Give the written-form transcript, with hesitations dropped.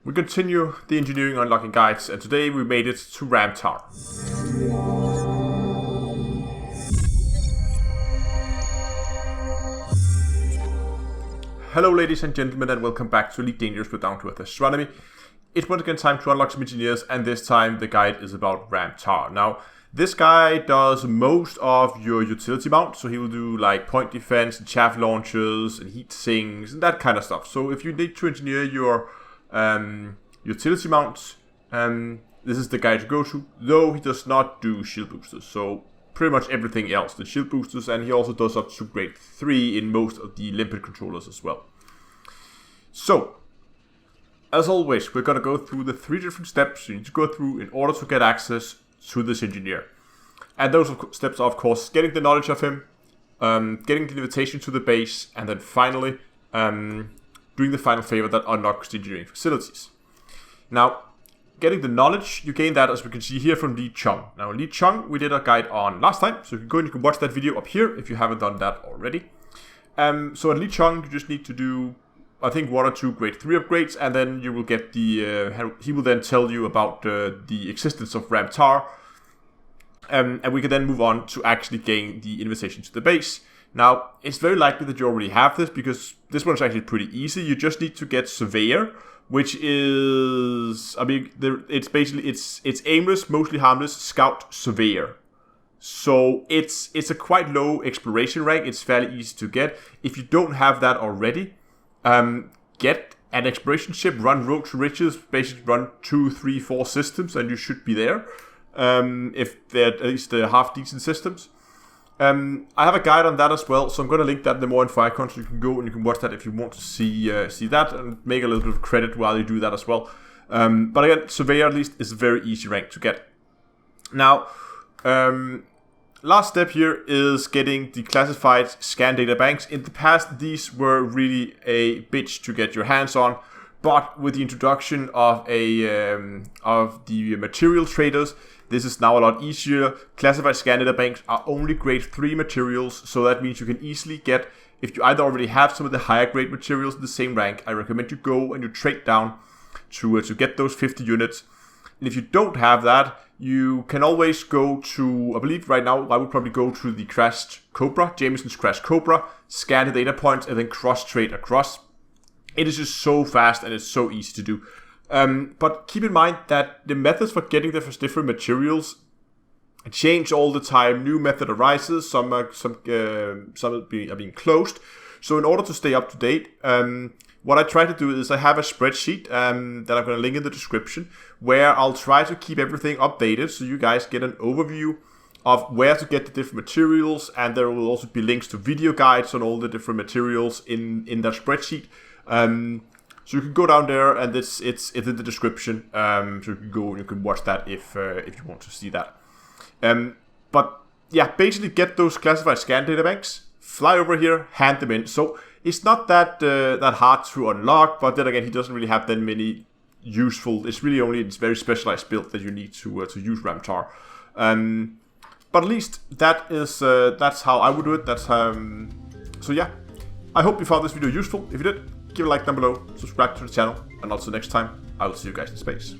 We continue the engineering unlocking guides, and today we made it to Ram Tah. Hello ladies and gentlemen, and welcome back to Elite Dangerous with Down to Earth Astronomy. It's once again time to unlock some engineers, and this time the guide is about Ram Tah. Now, this guy does most of your utility mounts, so he will do like point defense, and chaff launchers, and heat sinks, and that kind of stuff. So if you need to engineer your utility mounts, this is the guy to go to, though he does not do shield boosters, so pretty much everything else, the shield boosters, and he also does up to grade 3 in most of the limpet controllers as well. So, as always, we're going to go through the 3 different steps you need to go through in order to get access to this engineer. And those steps are, of course, getting the knowledge of him, getting the invitation to the base, and then finally doing the final favor that unlocks the engineering facilities. Now, getting the knowledge, you gain that, as we can see here, from Lee Chung. Now, Lee Chung, we did a guide on last time, so you can go and you can watch that video up here if you haven't done that already. So at Lee Chung, you just need to do, I think, 1 or 2 grade 3 upgrades, and then you will get the, he will then tell you about the existence of Ram Tah, and we can then move on to actually gain the invitation to the base. Now, it's very likely that you already have this, because this one's actually pretty easy. You just need to get Surveyor, which is, I mean, it's basically, it's aimless, mostly harmless, Scout Surveyor. So it's a quite low exploration rank, it's fairly easy to get. If you don't have that already, get an exploration ship, run Road to Riches, basically run 2, 3, 4 systems, and you should be there, if they're at least half decent systems. I have a guide on that as well, so I'm going to link that in the more info icon, so you can go and you can watch that if you want to see that, and make a little bit of credit while you do that as well. But again, Surveyor at least is a very easy rank to get. Now, last step here is getting the classified scan data banks. In the past, these were really a bitch to get your hands on, but with the introduction of the material traders, this is now a lot easier. Classified scan data banks are only grade 3 materials, so that means you can easily get, if you either already have some of the higher grade materials in the same rank, I recommend you go and you trade down to get those 50 units. And if you don't have that, you can always go to, I believe right now, I would probably go to the Crashed Cobra, Jameson's Crashed Cobra, scan the data points, and then cross-trade across. It is just so fast and it's so easy to do. But keep in mind that the methods for getting the different materials change all the time. New method arises. Some are being closed. So in order to stay up to date, what I try to do is I have a spreadsheet that I'm going to link in the description, where I'll try to keep everything updated so you guys get an overview of where to get the different materials, and there will also be links to video guides on all the different materials in that spreadsheet. So you can go down there, and it's in the description. So you can go and you can watch that if you want to see that. But yeah, basically get those classified scan data banks, fly over here, hand them in. So it's not that hard to unlock, but then again, he doesn't really have that many useful. It's really only its very specialized build that you need to use Ram Tah. But at least that is that's how I would do it. That's so yeah. I hope you found this video useful. If you did, give a like down below, subscribe to the channel, and also next time, I will see you guys in space.